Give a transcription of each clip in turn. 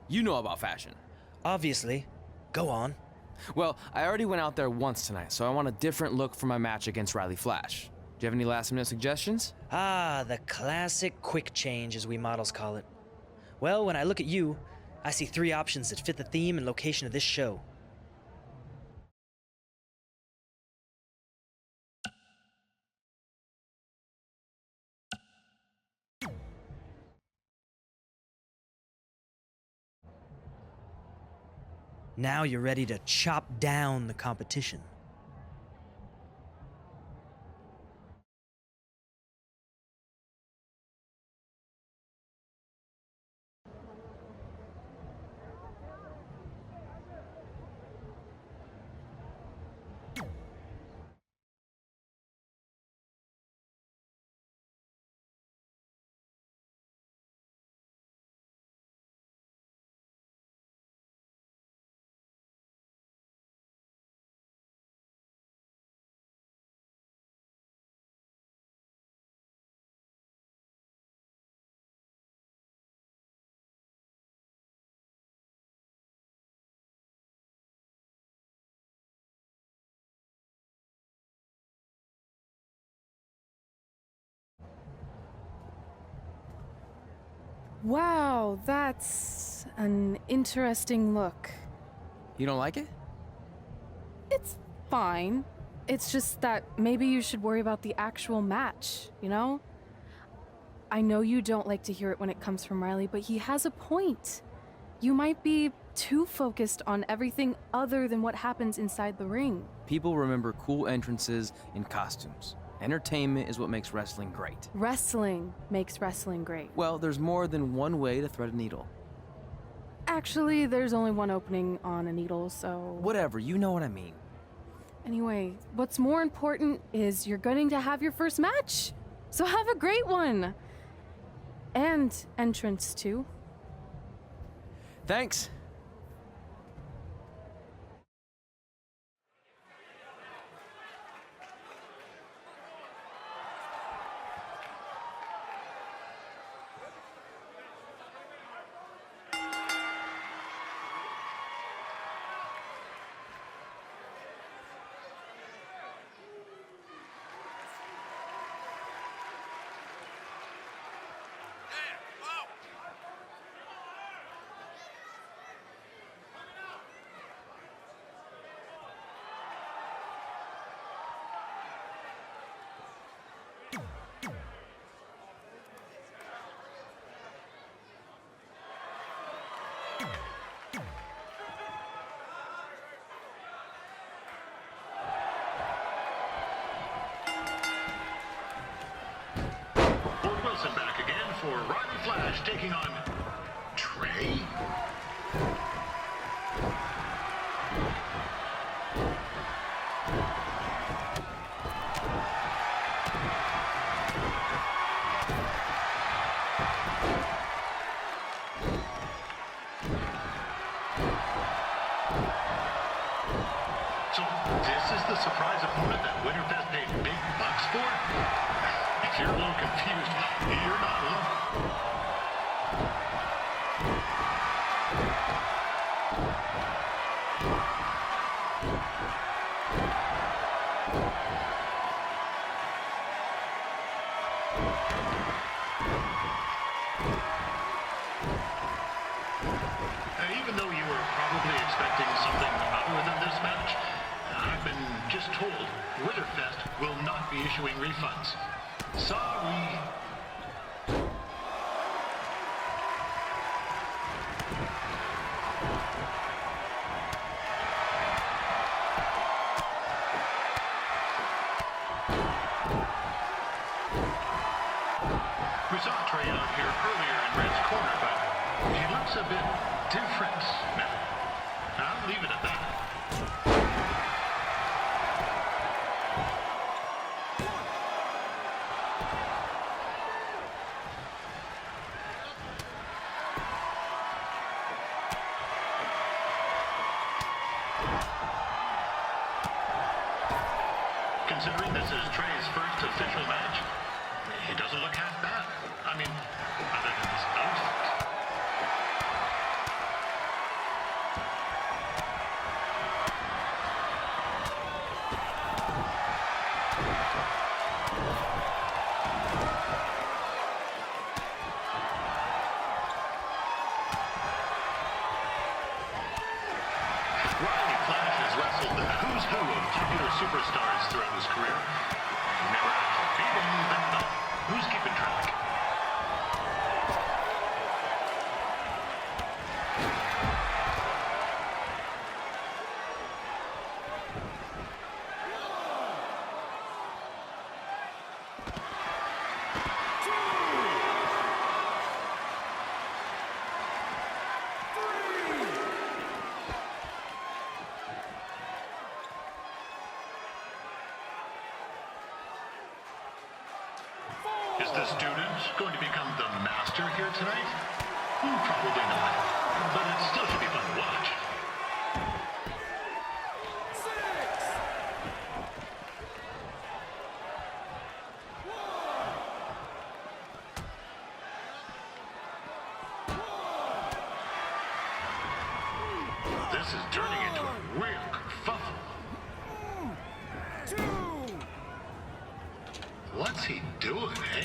You know about fashion. Obviously. Go on. Well, I already went out there once tonight, so I want a different look for my match against Riley Flash. Do you have any last-minute suggestions? Ah, the classic quick change, as we models call it. Well, when I look at you, I see 3 options that fit the theme and location of this show. Now you're ready to chop down the competition. Wow, that's an interesting look. You don't like it? It's fine. It's just that maybe you should worry about the actual match, you know? I know you don't like to hear it when it comes from Riley, but he has a point. You might be too focused on everything other than what happens inside the ring. People remember cool entrances and costumes. Entertainment is what makes wrestling great. Wrestling makes wrestling great. Well, there's more than one way to thread a needle. Actually, there's only one opening on a needle, so... Whatever, you know what I mean. Anyway, what's more important is you're going to have your first match. So have a great one. And entrance, too. Thanks. Back again for Riley Flash taking on Trey. So this is the surprise opponent that Winterfest paid big bucks for? If you're a little confused, you're not alone. Even though you were probably expecting something other than this match, I've been just told Winterfest will not be issuing refunds. Sorry. We saw Trey out here earlier in Red's corner, but he looks a bit different now. I'll leave it at that. Considering this is Trey's first official match, he doesn't look half bad. I mean, other than his outfit. Flash has wrestled the who's who of popular superstars throughout his career. Never actually beaten them, though. Who's keeping track? Is the student going to become the master here tonight? Probably not. But it still should be fun to watch. This is turning into a real kerfuffle. What's he doing, eh?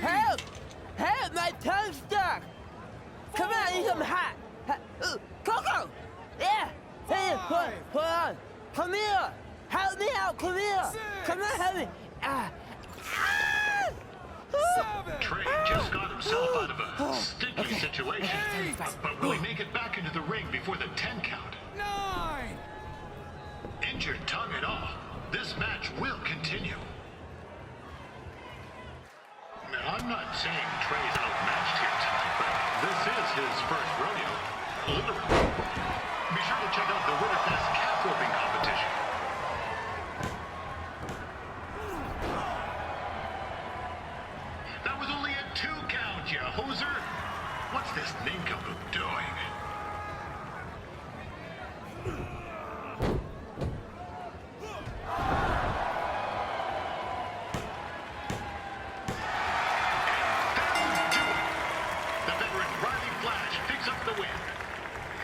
Help! Help! My tongue's stuck! Come on, I need some hot! Coco! Yeah! Hey, hold on! Come here! Help me out! Come here! Come on, help me! Trey just got himself out of a sticky situation. But will he make it back into the ring before the 10 count? 9! Injured tongue and all, this match will continue. Now, I'm not saying Trey's outmatched here tonight, but this is his first rodeo, literally. Be sure to check out the Winterfest calf roping competition. That was only a 2 count, you hoser. What's this nincompoop doing?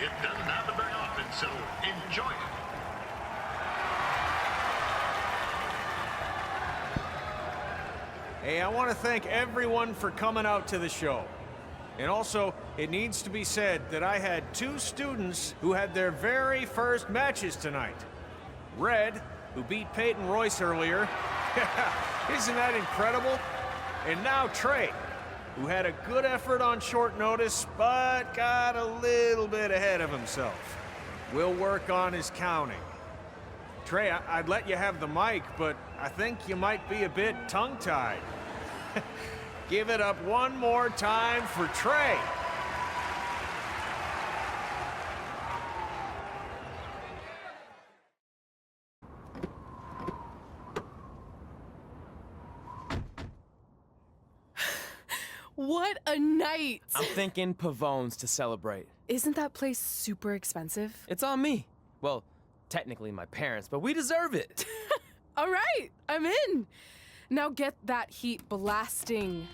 It doesn't happen very often, so enjoy it. Hey, I want to thank everyone for coming out to the show. And also, it needs to be said that I had 2 students who had their very first matches tonight. Red, who beat Peyton Royce earlier. Isn't that incredible? And now Trey, who had a good effort on short notice, but got a little bit ahead of himself. We'll work on his counting. Trey, I'd let you have the mic, but I think you might be a bit tongue-tied. Give it up one more time for Trey. What a night! I'm thinking Pavone's to celebrate. Isn't that place super expensive? It's on me. Well, technically my parents, but we deserve it. All right, I'm in. Now get that heat blasting.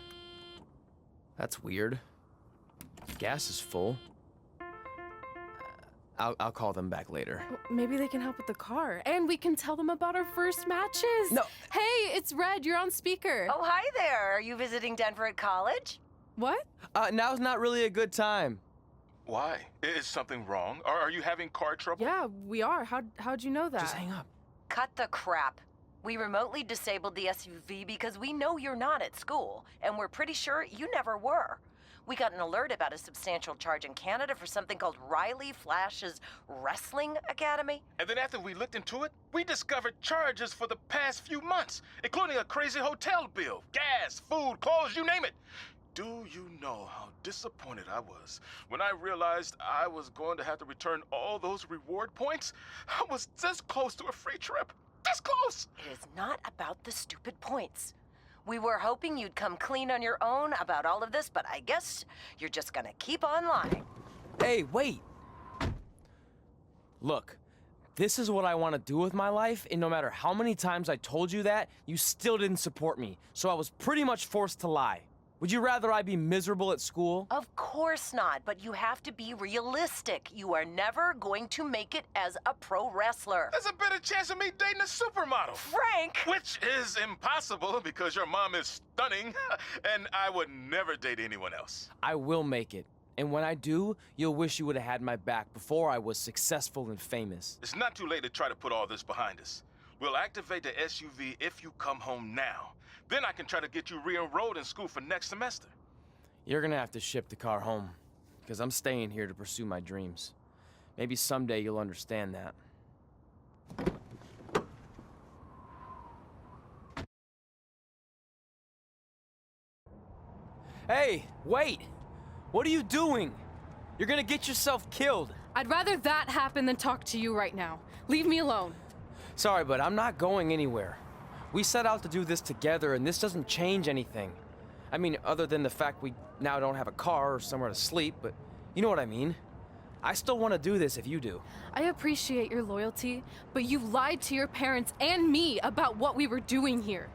That's weird. Gas is full. I'll call them back later. Maybe they can help with the car, and we can tell them about our first matches. No. Hey, it's Red. You're on speaker. Oh, hi there. Are you visiting Denver at college? What? Now's not really a good time. Why? Is something wrong? Are you having car trouble? Yeah, we are. How'd you know that? Just hang up. Cut the crap. We remotely disabled the SUV because we know you're not at school, and we're pretty sure you never were. We got an alert about a substantial charge in Canada for something called Riley Flash's Wrestling Academy. And then after we looked into it, we discovered charges for the past few months, including a crazy hotel bill, gas, food, clothes, you name it. Do you know how disappointed I was when I realized I was going to have to return all those reward points? I was this close to a free trip. This close! It is not about the stupid points. We were hoping you'd come clean on your own about all of this, but I guess you're just gonna keep on lying. Hey, wait. Look, this is what I want to do with my life, and no matter how many times I told you that, you still didn't support me, so I was pretty much forced to lie. Would you rather I be miserable at school? Of course not, but you have to be realistic. You are never going to make it as a pro wrestler. There's a better chance of me dating a supermodel. Frank! Which is impossible because your mom is stunning, and I would never date anyone else. I will make it. And when I do, you'll wish you would have had my back before I was successful and famous. It's not too late to try to put all this behind us. We'll activate the SUV if you come home now. Then I can try to get you re-enrolled in school for next semester. You're gonna have to ship the car home, because I'm staying here to pursue my dreams. Maybe someday you'll understand that. Hey, wait! What are you doing? You're gonna get yourself killed. I'd rather that happen than talk to you right now. Leave me alone. Sorry, but I'm not going anywhere. We set out to do this together, and this doesn't change anything. I mean, other than the fact we now don't have a car or somewhere to sleep, but you know what I mean. I still want to do this if you do. I appreciate your loyalty, but you lied to your parents and me about what we were doing here.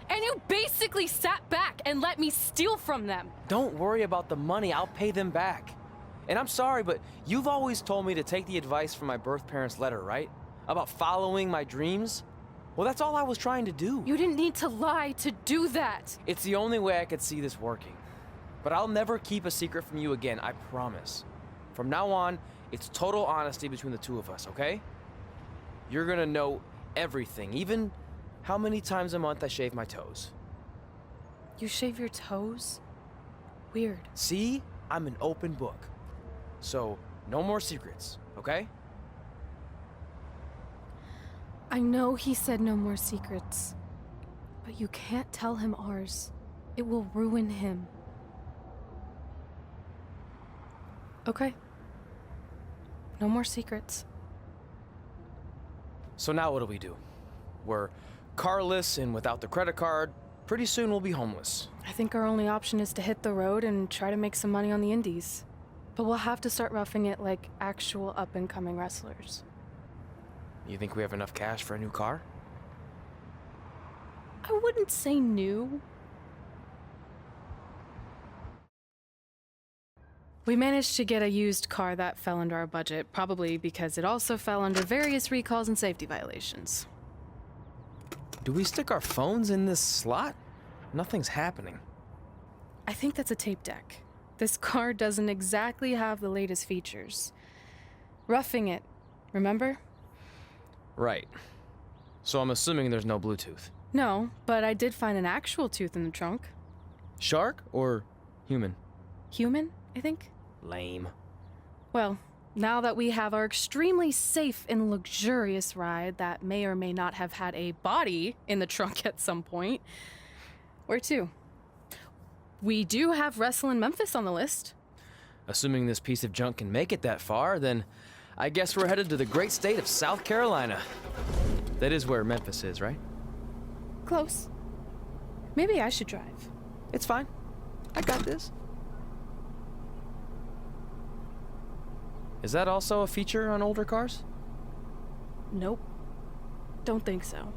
And you basically sat back and let me steal from them. Don't worry about the money, I'll pay them back. And I'm sorry, but you've always told me to take the advice from my birth parents' letter, right? About following my dreams? Well, that's all I was trying to do. You didn't need to lie to do that. It's the only way I could see this working. But I'll never keep a secret from you again, I promise. From now on, it's total honesty between the two of us, okay? You're gonna know everything, even how many times a month I shave my toes. You shave your toes? Weird. See? I'm an open book. So, no more secrets, okay? I know he said no more secrets, but you can't tell him ours. It will ruin him. Okay. No more secrets. So now what do? We're carless and without the credit card. Pretty soon we'll be homeless. I think our only option is to hit the road and try to make some money on the indies. But we'll have to start roughing it like actual up-and-coming wrestlers. You think we have enough cash for a new car? I wouldn't say new. We managed to get a used car that fell under our budget, probably because it also fell under various recalls and safety violations. Do we stick our phones in this slot? Nothing's happening. I think that's a tape deck. This car doesn't exactly have the latest features. Roughing it, remember? Right. So I'm assuming there's no Bluetooth. No, but I did find an actual tooth in the trunk. Shark or human? Human, I think. Lame. Well, now that we have our extremely safe and luxurious ride that may or may not have had a body in the trunk at some point, where to? We do have Wrestle in Memphis on the list. Assuming this piece of junk can make it that far, then I guess we're headed to the great state of South Carolina. That is where Memphis is, right? Close. Maybe I should drive. It's fine. I got this. Is that also a feature on older cars? Nope. Don't think so.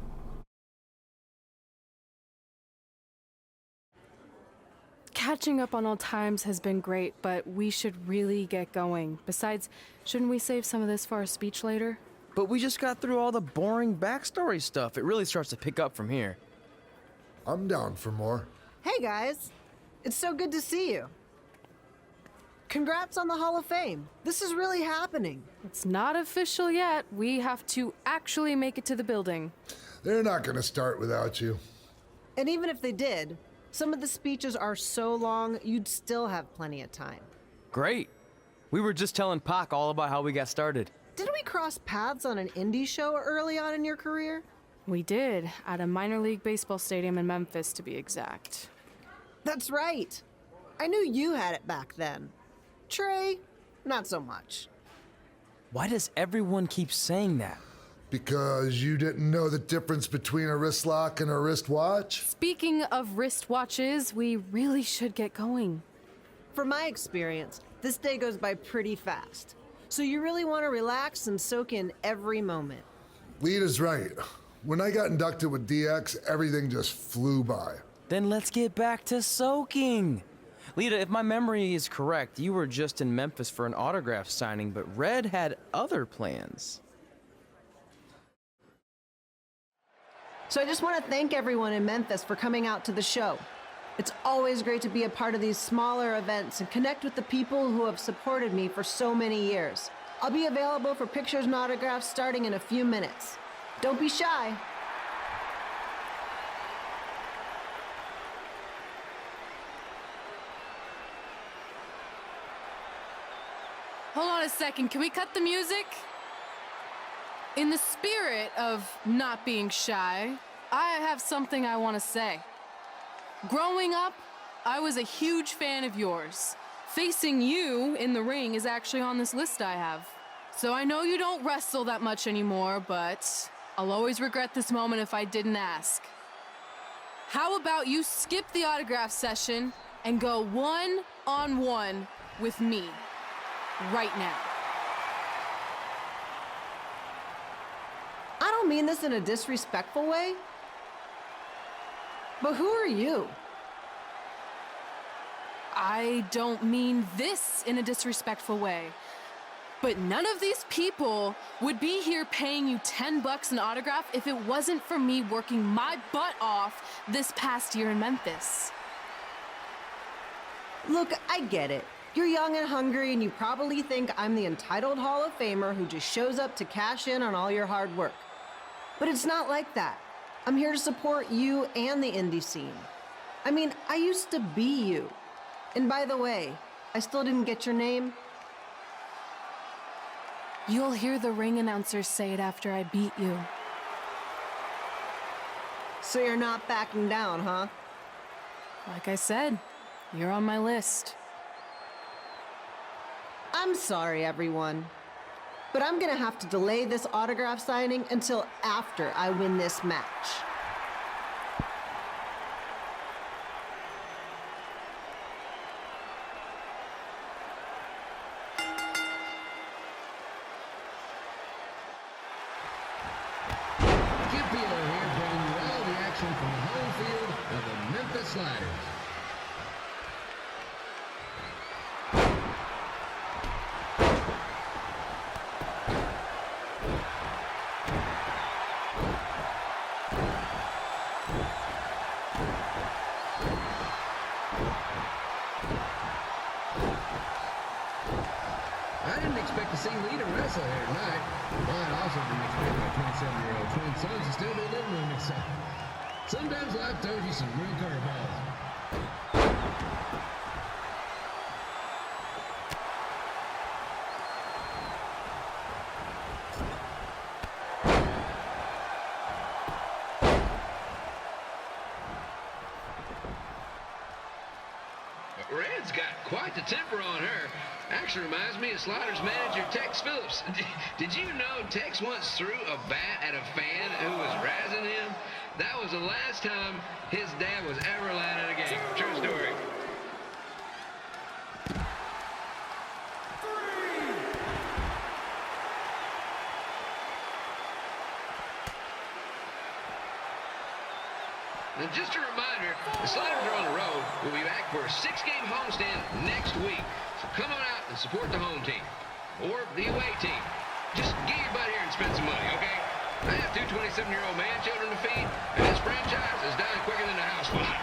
Catching up on old times has been great, but we should really get going. Besides, shouldn't we save some of this for our speech later? But we just got through all the boring backstory stuff. It really starts to pick up from here. I'm down for more. Hey guys, it's so good to see you. Congrats on the Hall of Fame. This is really happening. It's not official yet. We have to actually make it to the building. They're not gonna start without you. And even if they did, some of the speeches are so long, you'd still have plenty of time. Great. We were just telling Pac all about how we got started. Didn't we cross paths on an indie show early on in your career? We did, at a minor league baseball stadium in Memphis, to be exact. That's right. I knew you had it back then. Trey, not so much. Why does everyone keep saying that? Because you didn't know the difference between a wrist lock and a wristwatch? Speaking of wristwatches, we really should get going. From my experience, this day goes by pretty fast. So you really want to relax and soak in every moment. Lita's right. When I got inducted with DX, everything just flew by. Then let's get back to soaking. Lita, if my memory is correct, you were just in Memphis for an autograph signing, but Red had other plans. So I just want to thank everyone in Memphis for coming out to the show. It's always great to be a part of these smaller events and connect with the people who have supported me for so many years. I'll be available for pictures and autographs starting in a few minutes. Don't be shy. Hold on a second, can we cut the music? In the spirit of not being shy, I have something I want to say. Growing up, I was a huge fan of yours. Facing you in the ring is actually on this list I have. So I know you don't wrestle that much anymore, but I'll always regret this moment if I didn't ask. How about you skip the autograph session and go one-on-one with me? Right now. I don't mean this in a disrespectful way, but who are you? I don't mean this in a disrespectful way, but none of these people would be here paying you $10 an autograph if it wasn't for me working my butt off this past year in Memphis. Look, I get it. You're young and hungry, and you probably think I'm the entitled Hall of Famer who just shows up to cash in on all your hard work. But it's not like that. I'm here to support you and the indie scene. I mean, I used to be you. And by the way, I still didn't get your name. You'll hear the ring announcers say it after I beat you. So you're not backing down, huh? Like I said, you're on my list. I'm sorry, everyone, but I'm gonna have to delay this autograph signing until after I win this match. Skip Peeler here, bringing you all the action from the home field of the Memphis Sliders. I didn't expect to see Lita wrestle here tonight, but I also didn't expect my 27-year-old twin sons to still be living with me, so sometimes life throws you some real curveballs. Red's got quite the temper on her. Actually reminds me of Sliders manager Tex Phillips. Did you know Tex once threw a bat at a fan who was razzing him? That was the last time his dad was ever allowed in a game. True story. And just a reminder, the Sliders are on the road. We'll be back for a 6-game homestand next week. So come on out and support the home team or the away team. Just get your butt here and spend some money, okay? I have 2 27-year-old man children to feed, and this franchise is dying quicker than the house fire.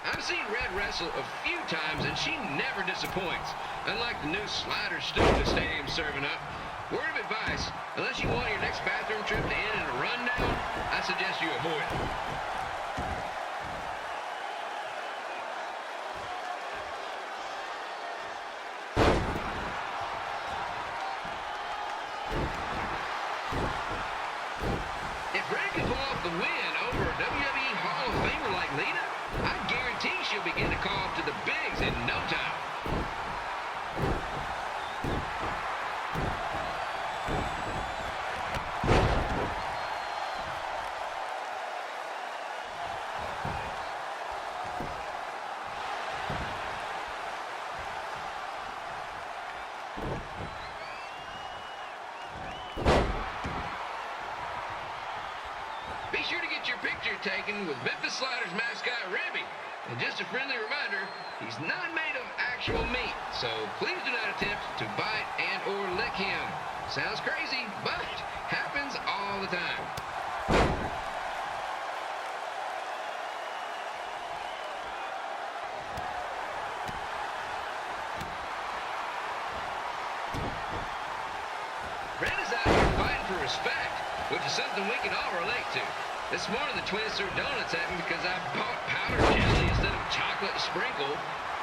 I've seen Red wrestle a few times, and she never disappoints. Unlike the new Slider stew the stadium's serving up. Word of advice, unless you want your next bathroom trip to end in a rundown, I suggest you avoid it. If Red can pull off the win over a WWE Hall of Famer like Lita, I guarantee she'll begin to call up to the bigs in no time. Be sure to get your picture taken with Memphis Sliders mascot Ribby. And just a friendly reminder, he's not made of actual meat, so please do not attempt to bite and or lick him. Sounds crazy, but happens all the time. Red is out here fighting for respect, which is something we can all relate to. This morning the twins threw donuts at me because I bought powdered jelly instead of chocolate sprinkle.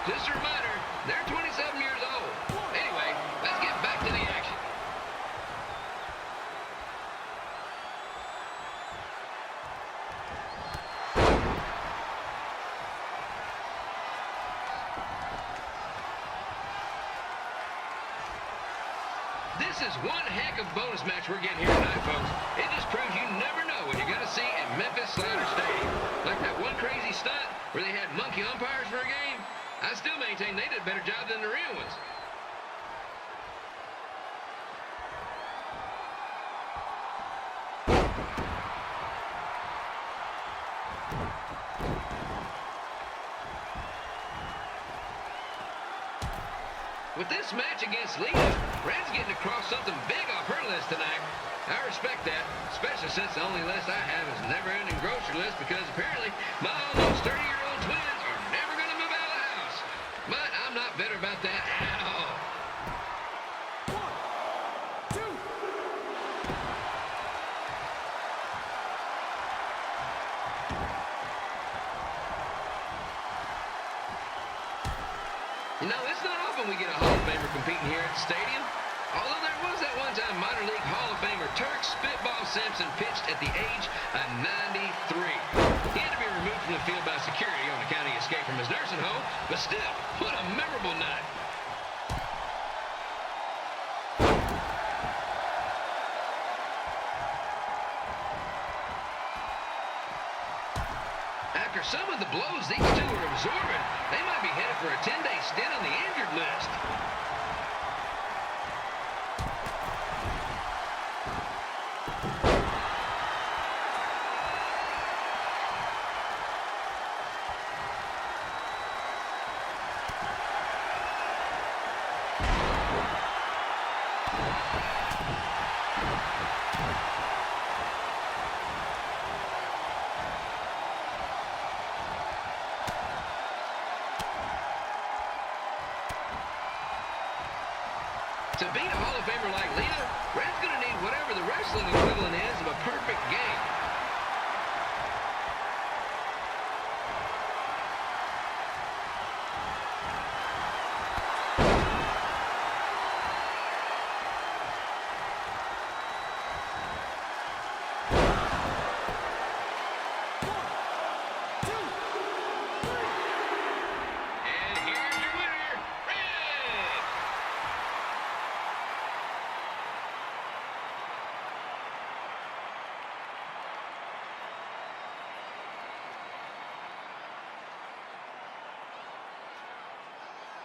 Just a reminder, they're 27 years old. Anyway, let's get back to the action. This is one heck of a bonus match we're getting here tonight, folks. It just proves you never know what you're going to see in Memphis Slider Stadium. Like that one crazy stunt where they had monkey umpires for a game. I still maintain they did a better job than the real ones. With this match against Lita, Red's getting across something big off her list tonight. I respect that, especially since the only list I have is never-ending grocery list because apparently my almost 30-year-old twins are never going to move out of the house. But I'm not bitter about that at all. You know, it's not often we get a Hall of Famer competing here at the stadium. Although there was that one time minor league Hall of Famer Turk Spitball Simpson pitched at the age of 93. He had to be removed from the field by security on account of escape from his nursing home, but still, what a memorable night. After some of the blows these two are absorbing, they might be headed for a 10-day stint on the injured list. To beat a Hall of Famer like Lita, Red's going to need whatever the wrestling equivalent is of a perfect game. And here's your winner, Red!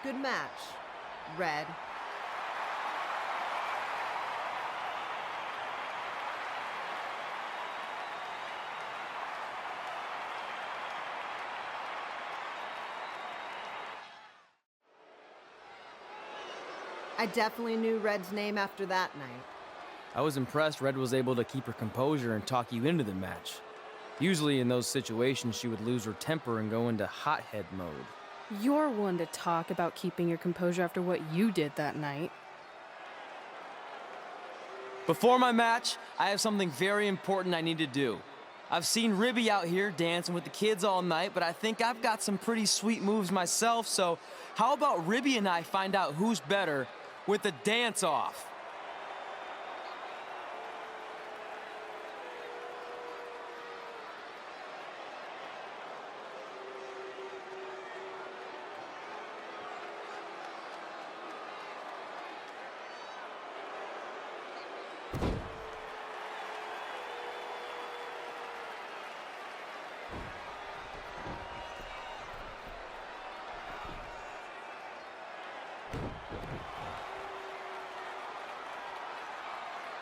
Good match, Red. I definitely knew Red's name after that night. I was impressed Red was able to keep her composure and talk you into the match. Usually in those situations, she would lose her temper and go into hothead mode. You're one to talk about keeping your composure after what you did that night. Before my match, I have something very important I need to do. I've seen Ribby out here dancing with the kids all night, but I think I've got some pretty sweet moves myself, so how about Ribby and I find out who's better with the dance-off?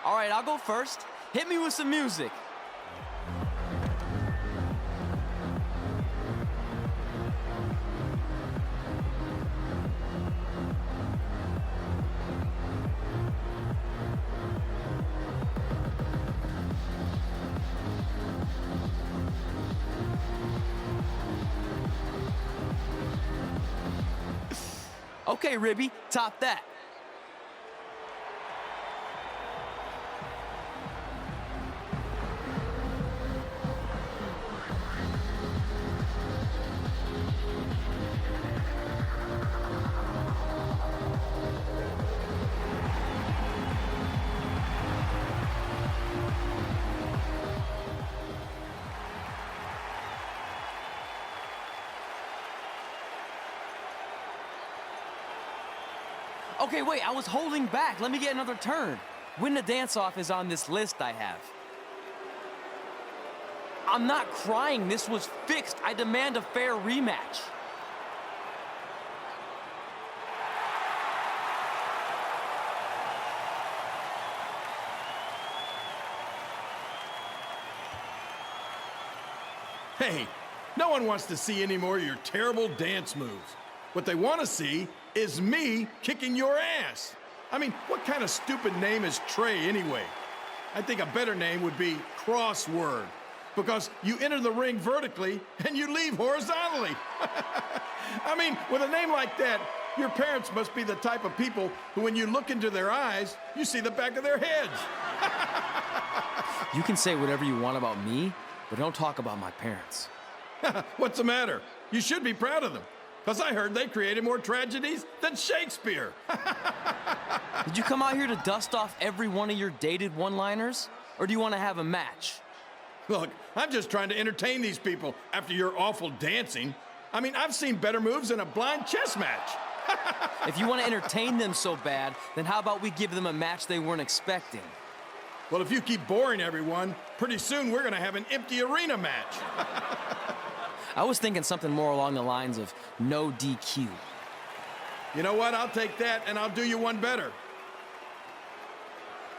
All right, I'll go first. Hit me with some music. Okay, Ribby, top that. Okay, wait, I was holding back. Let me get another turn. Win the dance-off is on this list I have. I'm not crying. This was fixed. I demand a fair rematch. Hey, no one wants to see any more of your terrible dance moves. What they want to see is me kicking your ass. I mean, what kind of stupid name is Trey anyway? I think a better name would be Crossword, because you enter the ring vertically and you leave horizontally. I mean, with a name like that, your parents must be the type of people who, when you look into their eyes, you see the back of their heads. You can say whatever you want about me, but don't talk about my parents. What's the matter? You should be proud of them, because I heard they created more tragedies than Shakespeare. Did you come out here to dust off every one of your dated one-liners? Or do you want to have a match? Look, I'm just trying to entertain these people after your awful dancing. I mean, I've seen better moves in a blind chess match. If you want to entertain them so bad, then how about we give them a match they weren't expecting? Well, if you keep boring everyone, pretty soon we're going to have an empty arena match. I was thinking something more along the lines of no DQ. You know what? I'll take that, and I'll do you one better.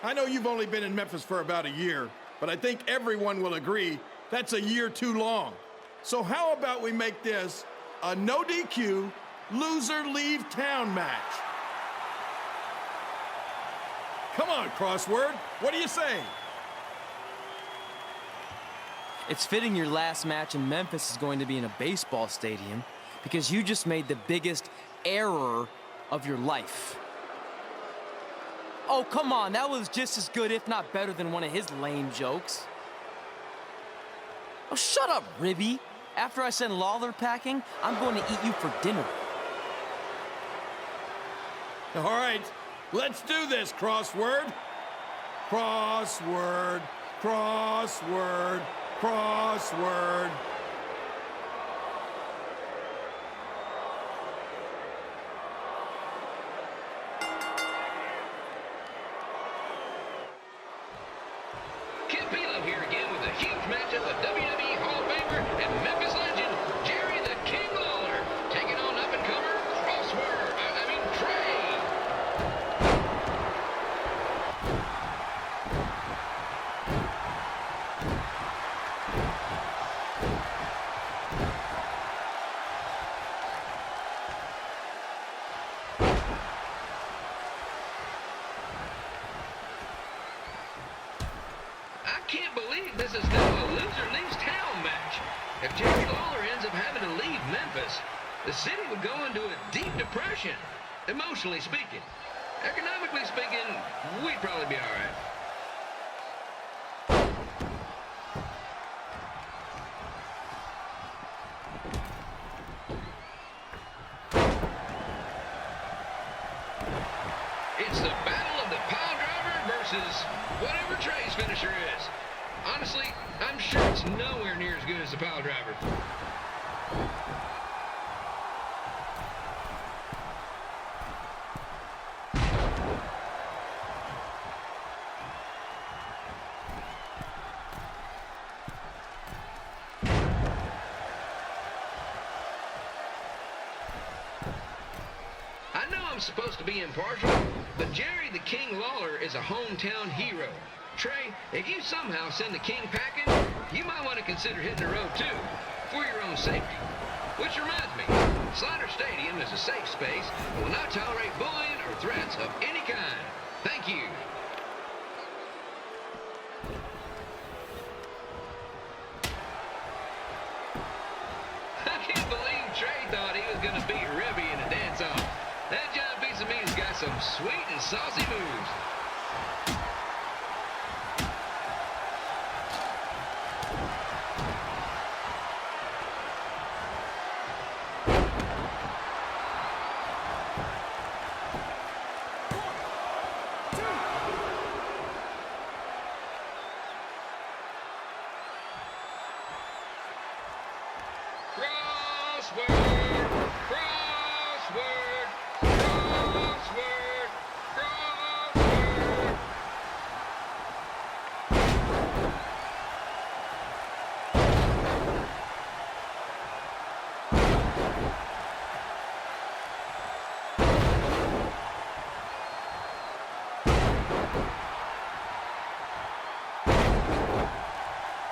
I know you've only been in Memphis for about a year, but I think everyone will agree that's a year too long. So how about we make this a no DQ, loser leave town match? Come on, Crossword. What do you say? It's fitting your last match in Memphis is going to be in a baseball stadium because you just made the biggest error of your life. Oh, come on. That was just as good, if not better, than one of his lame jokes. Oh, shut up, Ribby. After I send Lawler packing, I'm going to eat you for dinner. All right, let's do this, Crossword. Crossword, crossword, crossword. Kid Pilo here again with a huge matchup of WWE Hall of Famer and Memphis legend, Jerry the King Lawler, taking on up-and-comer Crossword, Trey. I can't believe this is now a loser leaves town match. If Jerry Lawler ends up having to leave Memphis, the city would go into a deep depression, emotionally speaking. Economically speaking, we'd probably be all right. It's the battle of the pile driver versus whatever Trey's finisher is. Honestly, I'm sure it's nowhere near as good as the pile driver. I know I'm supposed to be impartial, but Jerry the King Lawler is a hometown hero. Trey, if you somehow send the King packing, you might want to consider hitting the road too, for your own safety. Which reminds me, Slaughter Stadium is a safe space and will not tolerate bullying or threats of any kind. Thank you. I can't believe Trey thought he was going to beat Ribby in a dance-off. That some sweet and saucy moves.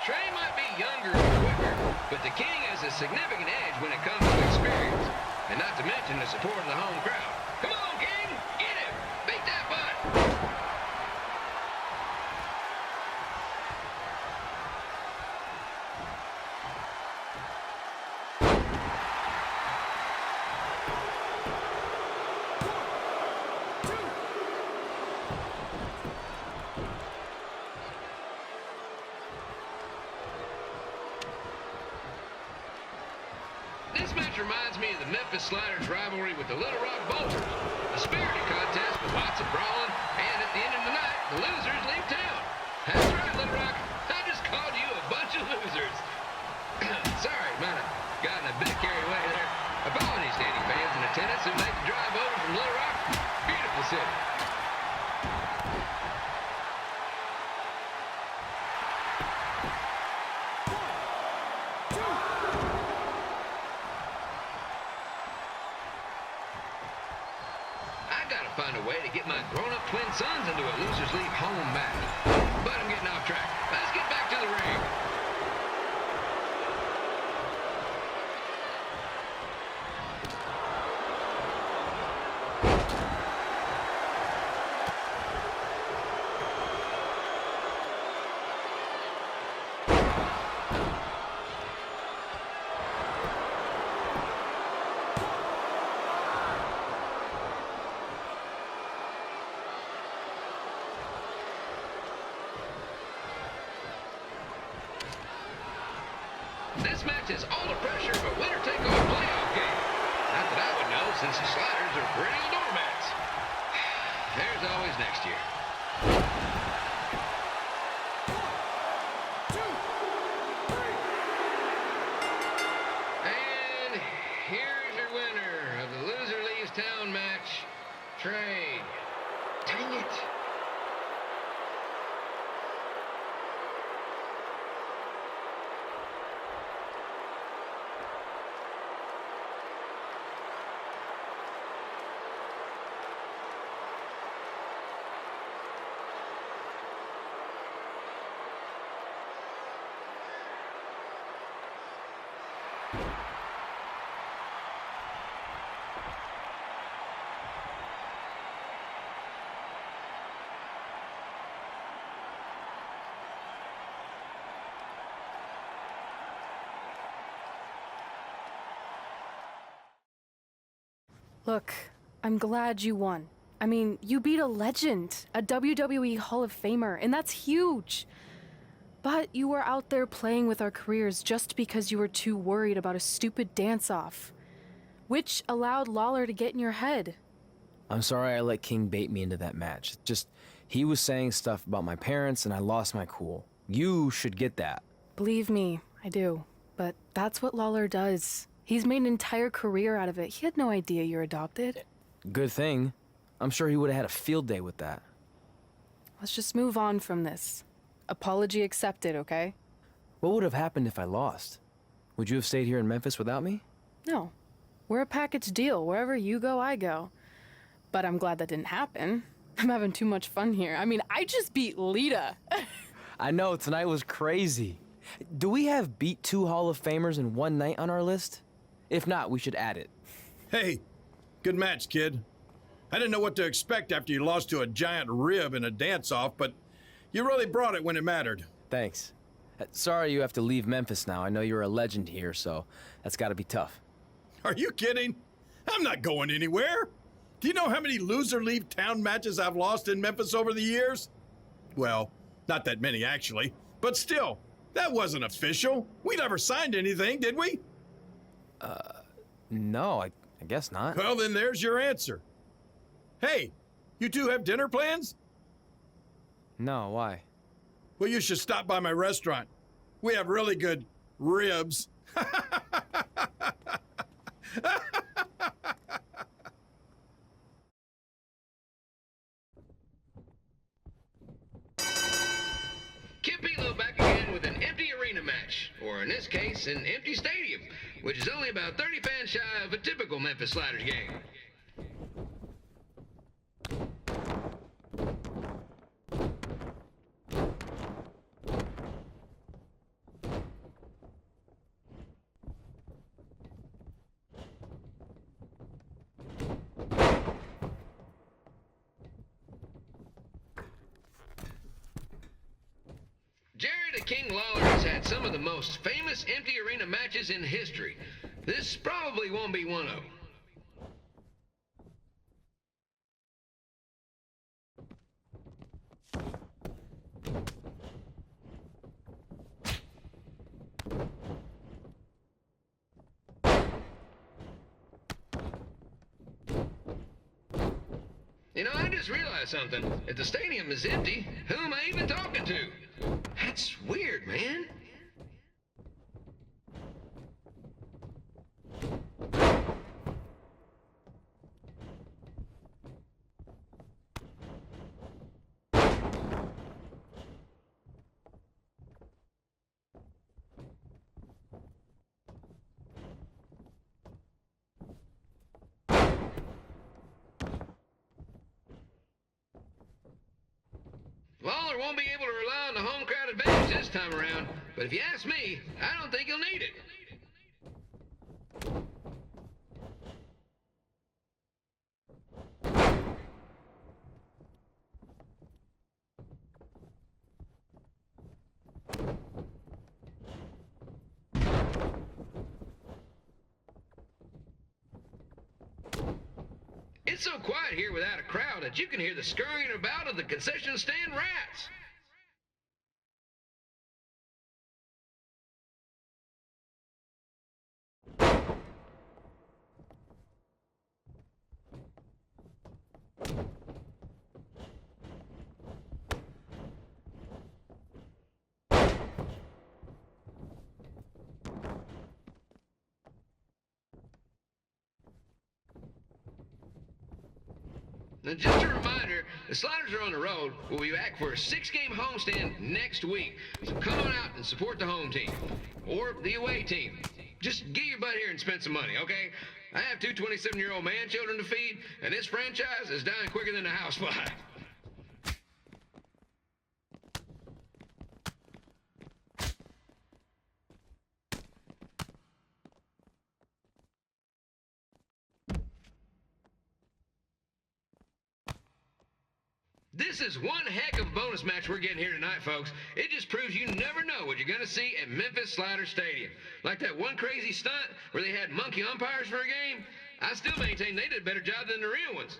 Trey might be younger and quicker, but the King has a significant edge when it comes to experience, and not to mention the support of the home crowd. Come on, King! Get him! Beat that butt! This match reminds me of the Memphis Sliders' rivalry with the Little Rock Boulders. A spirited contest with lots of brawling, and at the end of the night, the losers leave town. That's right, Little Rock. I just called you a bunch of losers. Sorry, might have gotten a bit carried away there. Apologies to any fans in attendance who made the drive over from Little Rock. Beautiful city. Find a way to get my grown-up twin sons into a losers leave home match. But I'm getting off track. Let's get back to the ring. This match is all the pressure of a winner-take-all playoff game. Not that I would know, since the Sliders are perennial doormats. There's always next year. And here's your winner of the Loser Leaves Town match, Trey. Dang it. Look, I'm glad you won. I mean, you beat a legend, a WWE Hall of Famer, and that's huge. But you were out there playing with our careers just because you were too worried about a stupid dance-off, which allowed Lawler to get in your head. I'm sorry I let King bait me into that match. Just, he was saying stuff about my parents and I lost my cool. You should get that. Believe me, I do. But that's what Lawler does. He's made an entire career out of it. He had no idea you're adopted. Good thing. I'm sure he would have had a field day with that. Let's just move on from this. Apology accepted, okay? What would have happened if I lost? Would you have stayed here in Memphis without me? No. We're a package deal. Wherever you go, I go. But I'm glad that didn't happen. I'm having too much fun here. I mean, I just beat Lita. I know, tonight was crazy. Do we have beat 2 Hall of Famers in one night on our list? If not, we should add it. Hey, good match, kid. I didn't know what to expect after you lost to a giant rib in a dance-off, but you really brought it when it mattered. Thanks. Sorry you have to leave Memphis now. I know you're a legend here, so that's gotta be tough. Are you kidding? I'm not going anywhere. Do you know how many loser leave town matches I've lost in Memphis over the years? Well, not that many actually, but still, that wasn't official. We never signed anything, did we? No, I guess not. Well, then there's your answer. Hey, you two have dinner plans? No, why? Well, you should stop by my restaurant. We have really good ribs. Kip Elo back again with an empty arena match, or in this case, an empty stadium, which is only about 30 fans shy of a typical Memphis Sliders game. Jerry the King Lawler has had some of the most famous empty arena matches in history. This probably won't be one of them. You know, I just realized something. If the stadium is empty, who am I even talking to? That's weird, man. Lawler won't be able to rely on the home crowd advantage this time around, but if you ask me, I don't think he'll need it. It's so quiet here without a crowd that you can hear the scurrying about of the concession stand rats. Now, just a reminder, the Sliders are on the road. We'll be back for a 6-game homestand next week. So come on out and support the home team. Or the away team. Just get your butt here and spend some money, okay? I have two 27-year-old man-children to feed, and this franchise is dying quicker than a housefly. This is one heck of a bonus match we're getting here tonight, folks. It just proves you never know what you're going to see at Memphis Sliders Stadium. Like that one crazy stunt where they had monkey umpires for a game. I still maintain they did a better job than the real ones.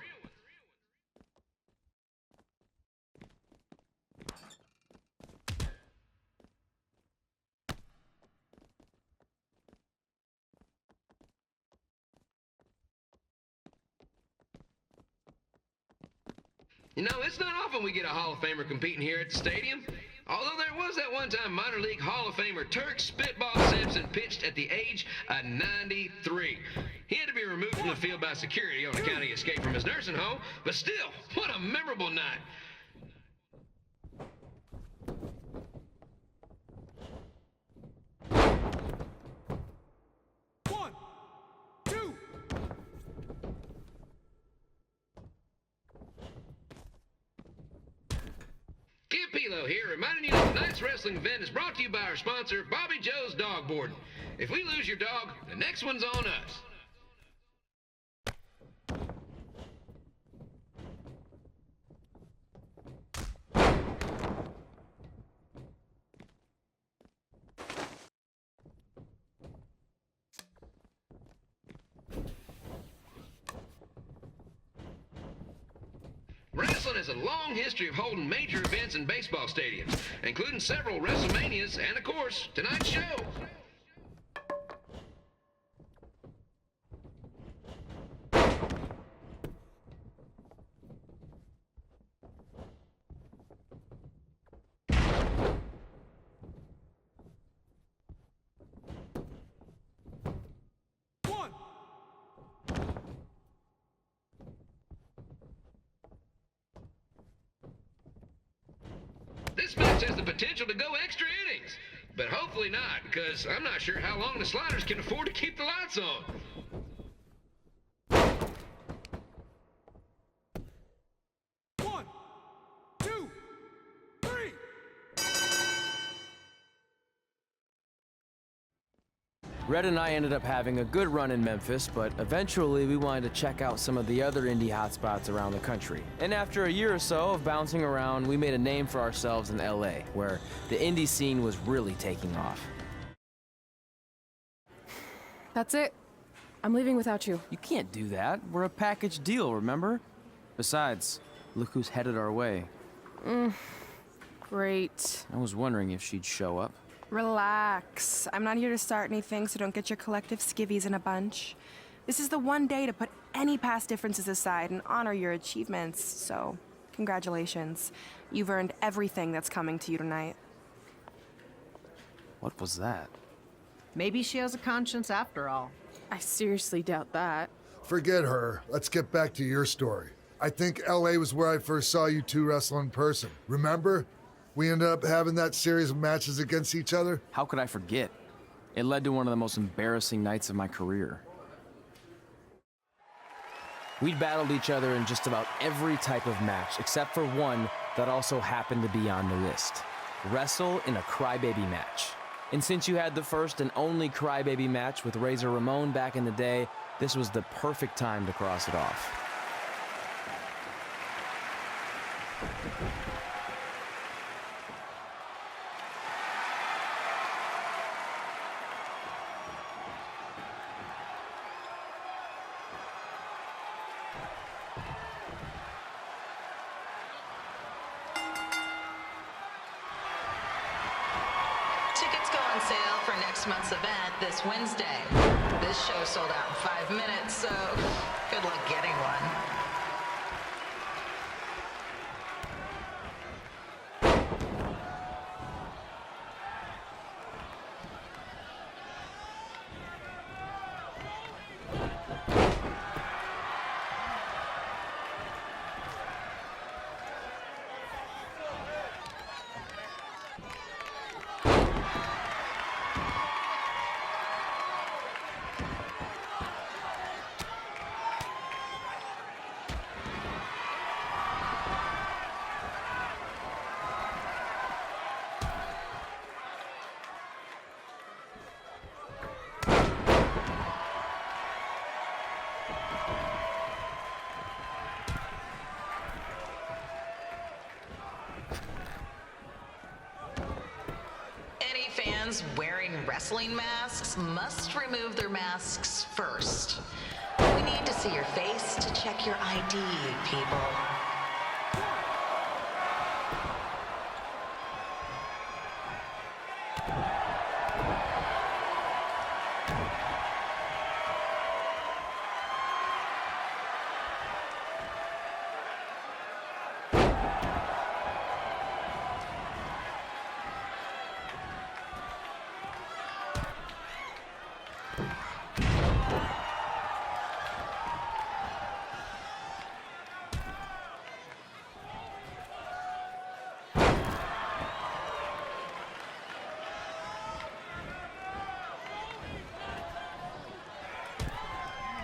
You know, it's not often we get a Hall of Famer competing here at the stadium. Although there was that one time minor league Hall of Famer Turk Spitball Simpson pitched at the age of 93. He had to be removed from the field by security on account he escaped from his nursing home, but still, what a memorable night. Kip Elo here, reminding you that tonight's wrestling event is brought to you by our sponsor, Bobby Joe's Dog Boarding. If we lose your dog, the next one's on us. has a long history of holding major events in baseball stadiums, including several WrestleManias and, of course, tonight's show. This match has the potential to go extra innings, but hopefully not, because I'm not sure how long the Sliders can afford to keep the lights on. Red and I ended up having a good run in Memphis, but eventually we wanted to check out some of the other indie hotspots around the country. And after a year or so of bouncing around, we made a name for ourselves in LA, where the indie scene was really taking off. That's it. I'm leaving without you. You can't do that. We're a package deal, remember? Besides, look who's headed our way. Great. I was wondering if she'd show up. Relax. I'm not here to start anything, so don't get your collective skivvies in a bunch. This is the one day to put any past differences aside and honor your achievements, so congratulations. You've earned everything that's coming to you tonight. What was that? Maybe she has a conscience after all. I seriously doubt that. Forget her. Let's get back to your story. I think LA was where I first saw you two wrestle in person. Remember? We ended up having that series of matches against each other. How could I forget? It led to one of the most embarrassing nights of my career. We'd battled each other in just about every type of match, except for one that also happened to be on the list. Wrestle in a crybaby match. And since you had the first and only crybaby match with Razor Ramon back in the day, this was the perfect time to cross it off. Tickets go on sale for next month's event this Wednesday. This show sold out in 5 minutes, so good luck getting one. Fans wearing wrestling masks must remove their masks first. We need to see your face to check your ID, people.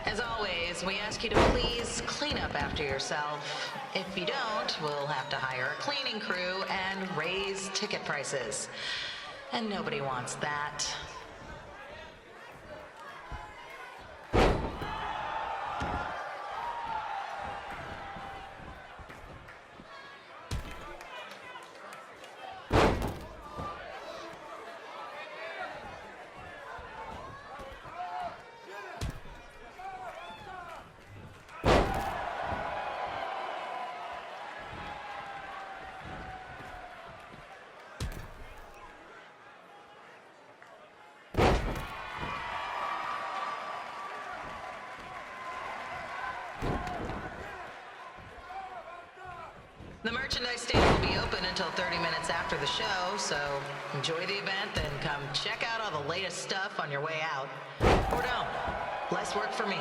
As always, we ask you to please clean up after yourself. If you don't, we'll have to hire a cleaning crew and raise ticket prices. And nobody wants that. The merchandise stand will be open until 30 minutes after the show, so enjoy the event and come check out all the latest stuff on your way out. Or don't. Less work for me.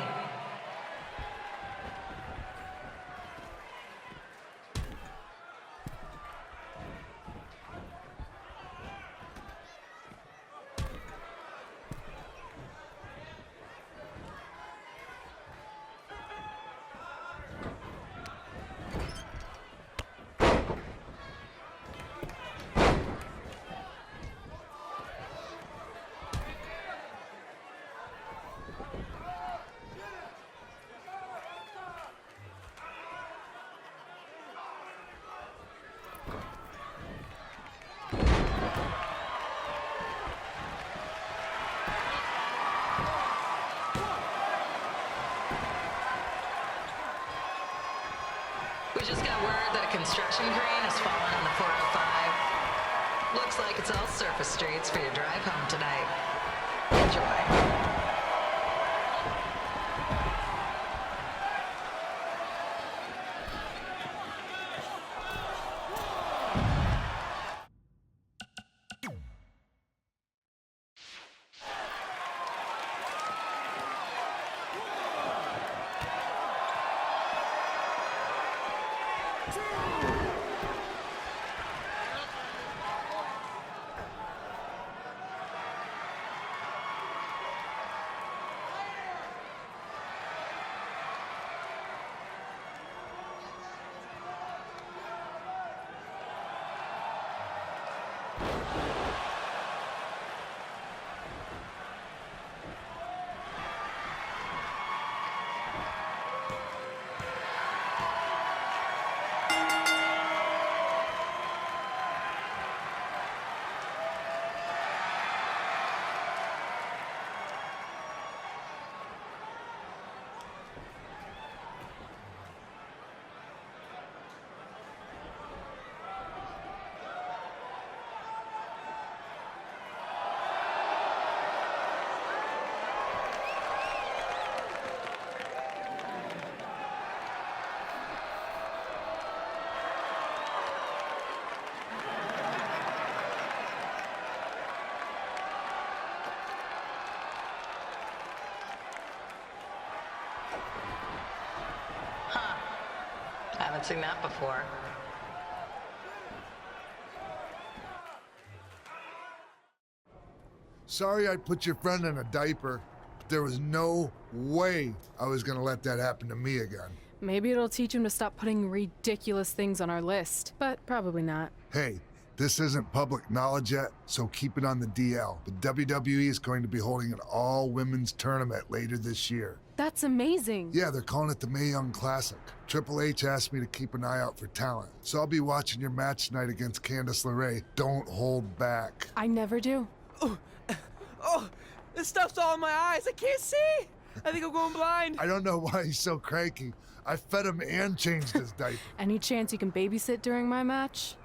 We just got word that a construction crane has fallen on the 405. Looks like it's all surface streets for your drive home tonight. Enjoy. Haven't seen that before. Sorry I put your friend in a diaper, but there was no way I was gonna let that happen to me again. Maybe it'll teach him to stop putting ridiculous things on our list, but probably not. Hey, this isn't public knowledge yet, so keep it on the DL. But WWE is going to be holding an all-women's tournament later this year. That's amazing. Yeah, they're calling it the Mae Young Classic. Triple H asked me to keep an eye out for talent, so I'll be watching your match tonight against Candice LeRae. Don't hold back. I never do. Oh, this stuff's all in my eyes. I can't see. I think I'm going blind. I don't know why he's so cranky. I fed him and changed his diaper. Any chance you can babysit during my match?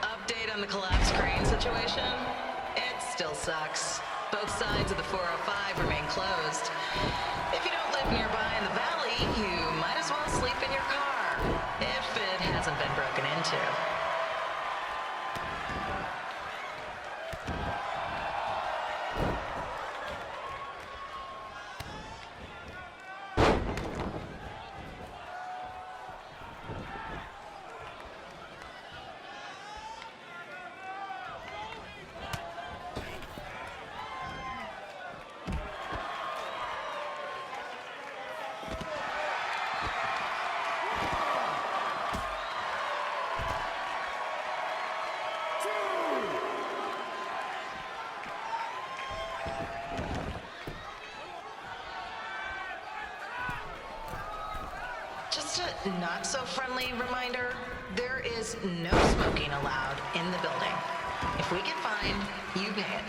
Update on the collapsed crane situation? It still sucks. Both sides of the 405 remain closed. If you don't live nearby in the valley, you might as well sleep in your car, if it hasn't been broken into. not so friendly reminder, there is no smoking allowed in the building. If we get fined, you pay it.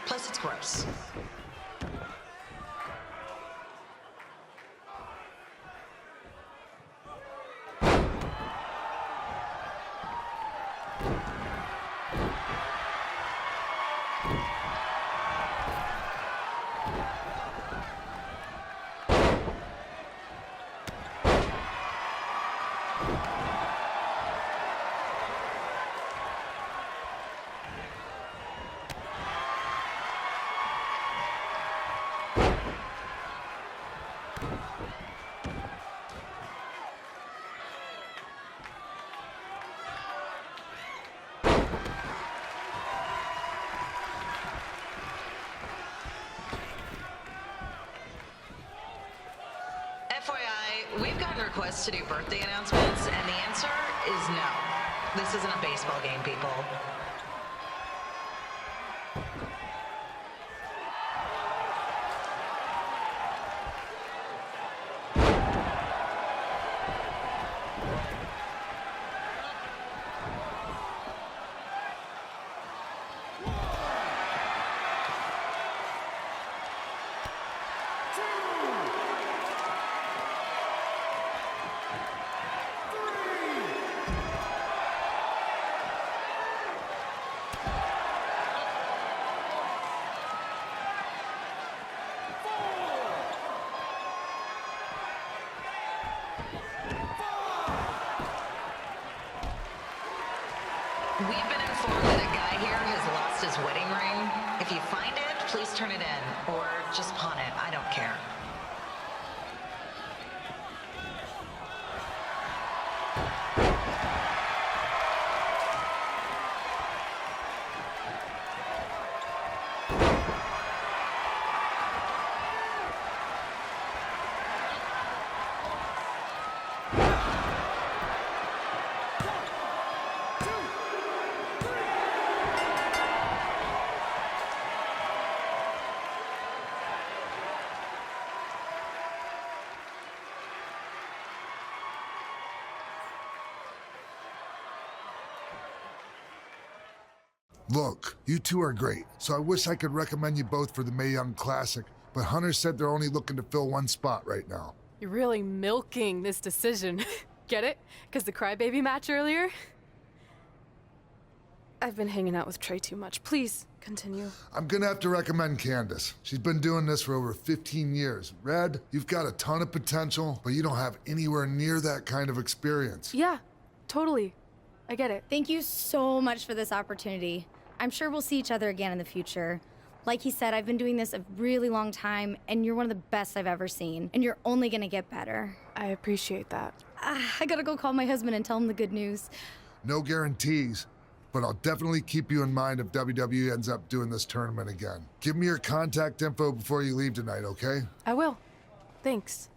Plus, it's gross. FYI, we've gotten requests to do birthday announcements, and the answer is no. This isn't a baseball game, people. We've been informed that a guy here has lost his wedding ring. If you find it, please turn it in, or just pawn it. I don't care. Look, you two are great, so I wish I could recommend you both for the Mae Young Classic, but Hunter said they're only looking to fill one spot right now. You're really milking this decision. Get it? Because the crybaby match earlier? I've been hanging out with Trey too much. Please, continue. I'm gonna have to recommend Candace. She's been doing this for over 15 years. Red, you've got a ton of potential, but you don't have anywhere near that kind of experience. Yeah, totally. I get it. Thank you so much for this opportunity. I'm sure we'll see each other again in the future. Like he said, I've been doing this a really long time, and you're one of the best I've ever seen, and you're only gonna get better. I appreciate that. I gotta go call my husband and tell him the good news. No guarantees, but I'll definitely keep you in mind if WWE ends up doing this tournament again. Give me your contact info before you leave tonight, okay? I will. Thanks.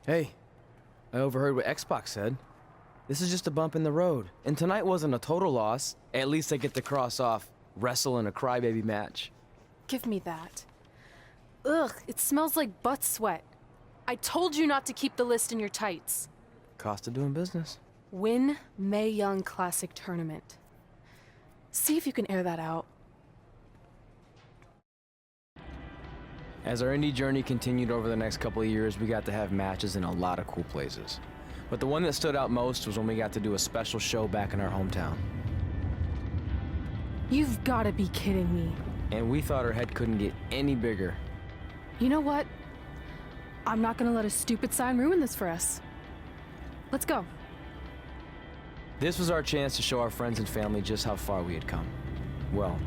Hey, I overheard what X-Pac said. This is just a bump in the road. And tonight wasn't a total loss. At least I get to cross off wrestle in a crybaby match. Give me that. Ugh, it smells like butt sweat. I told you not to keep the list in your tights. Cost of doing business. Win Mae Young Classic Tournament. See if you can air that out. As our indie journey continued over the next couple of years, we got to have matches in a lot of cool places. But the one that stood out most was when we got to do a special show back in our hometown. You've got to be kidding me. And we thought our head couldn't get any bigger. You know what? I'm not gonna let a stupid sign ruin this for us. Let's go. This was our chance to show our friends and family just how far we had come. Well,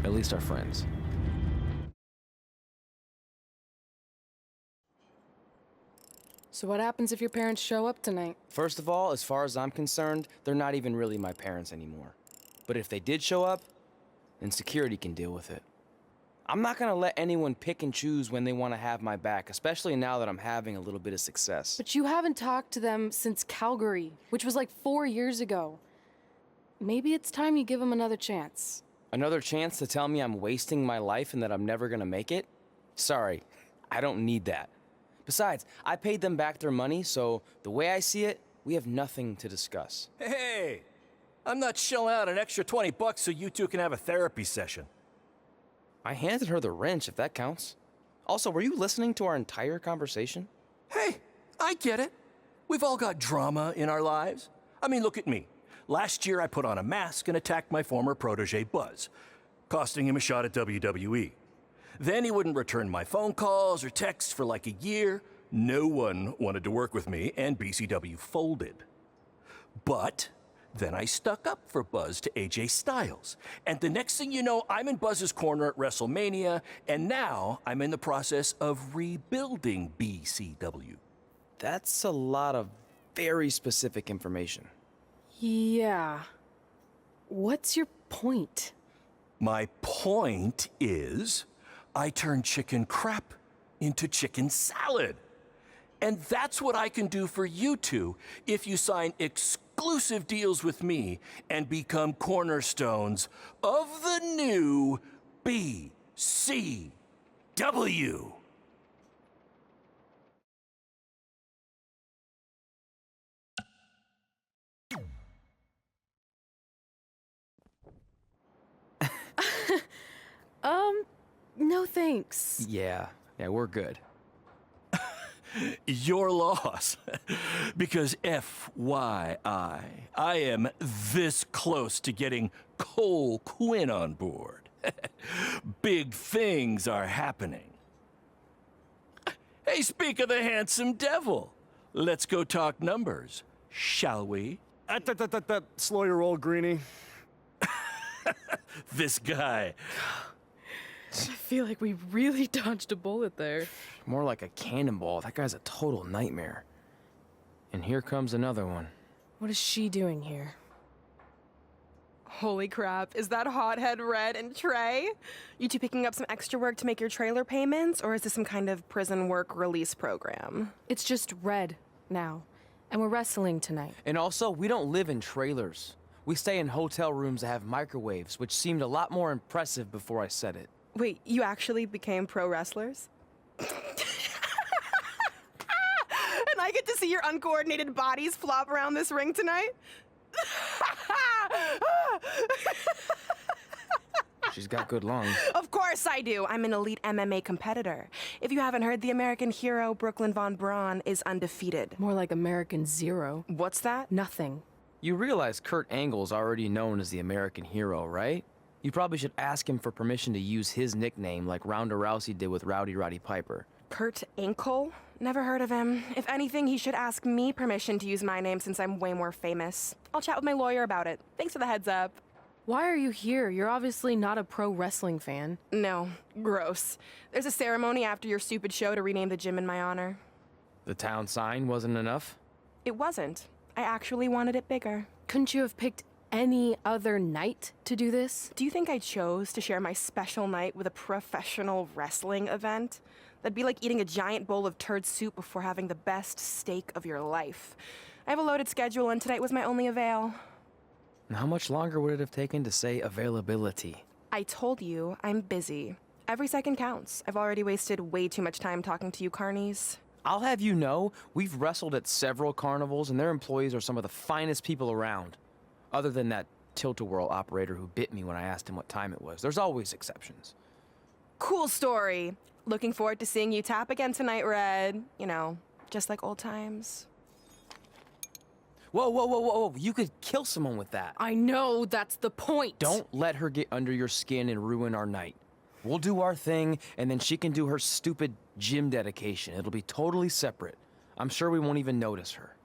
at least our friends. So what happens if your parents show up tonight? First of all, as far as I'm concerned, they're not even really my parents anymore. But if they did show up, then security can deal with it. I'm not gonna let anyone pick and choose when they want to have my back, especially now that I'm having a little bit of success. But you haven't talked to them since Calgary, which was like 4 years ago. Maybe it's time you give them another chance. Another chance to tell me I'm wasting my life and that I'm never gonna make it? Sorry, I don't need that. Besides, I paid them back their money, so the way I see it, we have nothing to discuss. Hey, I'm not shelling out an extra 20 bucks so you two can have a therapy session. I handed her the wrench, if that counts. Also, were you listening to our entire conversation? Hey, I get it. We've all got drama in our lives. I mean, look at me. Last year, I put on a mask and attacked my former protege, Buzz, costing him a shot at WWE. Then he wouldn't return my phone calls or texts for like a year. No one wanted to work with me, and BCW folded. But then I stuck up for Buzz to AJ Styles. And the next thing you know, I'm in Buzz's corner at WrestleMania, and now I'm in the process of rebuilding BCW. That's a lot of very specific information. Yeah. What's your point? My point is, I turned chicken crap into chicken salad. And that's what I can do for you two if you sign exclusive deals with me and become cornerstones of the new BCW. No thanks. Yeah, we're good. Your loss. Because FYI, I am this close to getting Cole Quinn on board. Big things are happening. Hey, speak of the handsome devil. Let's go talk numbers, shall we? Slow your roll, Greenie. This guy. I feel like we really dodged a bullet there. More like a cannonball. That guy's a total nightmare. And here comes another one. What is she doing here? Holy crap, is that hothead Red and Trey? You two picking up some extra work to make your trailer payments, or is this some kind of prison work release program? It's just Red now, and we're wrestling tonight. And also, we don't live in trailers. We stay in hotel rooms that have microwaves, which seemed a lot more impressive before I said it. Wait, you actually became pro wrestlers? And I get to see your uncoordinated bodies flop around this ring tonight? She's got good lungs. Of course I do. I'm an elite MMA competitor. If you haven't heard, the American hero, Brooklyn Von Braun, is undefeated. More like American Zero. What's that? Nothing. You realize Kurt Angle's already known as the American hero, right? You probably should ask him for permission to use his nickname like Ronda Rousey did with Rowdy Roddy Piper. Kurt Angle? Never heard of him. If anything, he should ask me permission to use my name since I'm way more famous. I'll chat with my lawyer about it. Thanks for the heads up. Why are you here? You're obviously not a pro wrestling fan. No, gross. There's a ceremony after your stupid show to rename the gym in my honor. The town sign wasn't enough? It wasn't. I actually wanted it bigger. Couldn't you have picked any other night to do this? Do you think I chose to share my special night with a professional wrestling event? That'd be like eating a giant bowl of turd soup before having the best steak of your life. I have a loaded schedule, and tonight was my only avail. And how much longer would it have taken to say availability? I told you, I'm busy. Every second counts. I've already wasted way too much time talking to you carnies. I'll have you know, we've wrestled at several carnivals, and their employees are some of the finest people around. Other than that tilt-a-whirl operator who bit me when I asked him what time it was. There's always exceptions. Cool story. Looking forward to seeing you tap again tonight, Red. You know, just like old times. Whoa. You could kill someone with that. I know, that's the point. Don't let her get under your skin and ruin our night. We'll do our thing, and then she can do her stupid gym dedication. It'll be totally separate. I'm sure we won't even notice her.